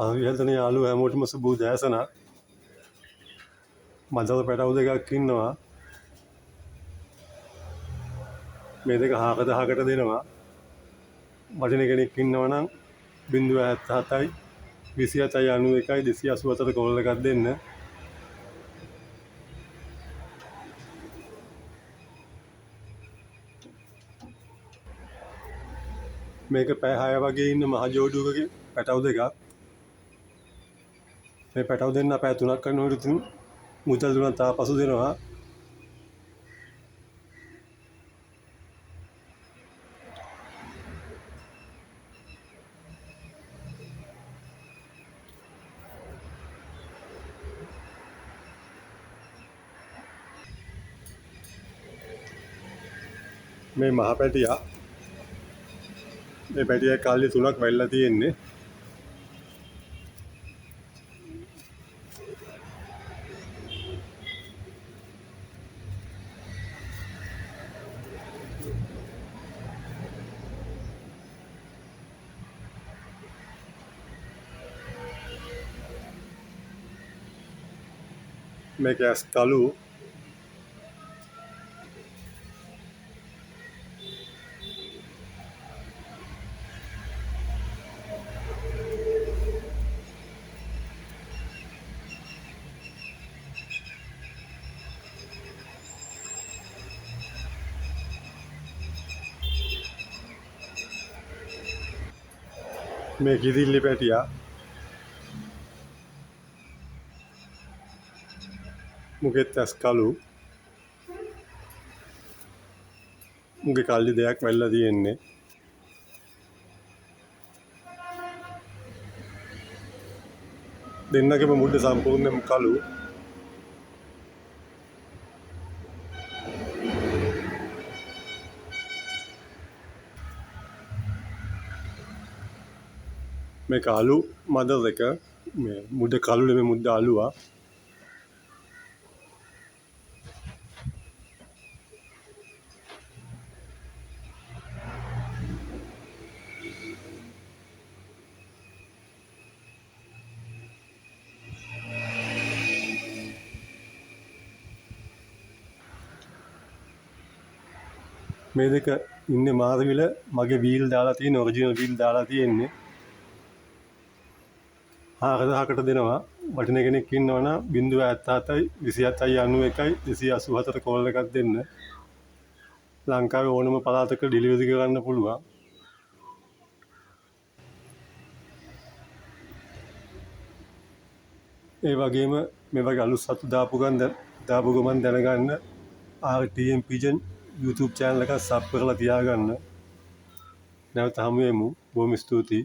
ආවියල්තන යාළුවෝ හැමෝටම සුබ උදෑසනක්. මදල් පැටවු දෙකක් ඉන්නවා. මේ දෙක හාක 10කට දෙනවා. වටින කෙනෙක් ඉන්නවා නම් 077යි 27යි 91යි 284 කෝල් එකක් දෙන්න. මේක පැය 6 වගේ ඉන්න මහ ජෝඩුවකගේ පැටවු දෙකක්. මේ පැටවු දෙන්න පැය 3ක් කරනකොට ඉතින් මුදල් දුන්නා තාපසු දෙනවා. මේ මහ පැටියා මේ පැටියා කල්ලි 3ක් වැල්ලා තියෙන්නේ. මේක ඇස් කළු. මේ කිරිල්ලි පැටියා මුගෙත් ඇස් කළු. මුගේ කල්ලි දෙයක් වැල්ලා තියෙන්නේ. දෙන්නගේම මුඩ සම්පූර්ණයෙන්ම කළු. මේක අලු මදල් එක. මේ මුඩ කළු නෙමෙයි මුඩ අලුවා. මේ දෙක ඉන්නේ මාරවිල. මගේ වීල් දාලා තියෙන ඔරිජිනල් වීල් දාලා තියෙන්නේ. 1000කට දෙනවා. වටින කෙනෙක් ඉන්නවා නම් 077යි 27යි 91යි 284 කෝල් එකක් දෙන්න. ලංකාවේ ඕනම පළාතක ඩෙලිවරි කරන්න පුළුවන්. ඒ වගේම මේ වගේ අලුත් සතු දාපු ගමන් දැනගන්න RTM Pigeon YouTube channel එක සබ් කරලා තියාගන්න. නැවත හමු වෙමු. බොහොම ස්තුතියි.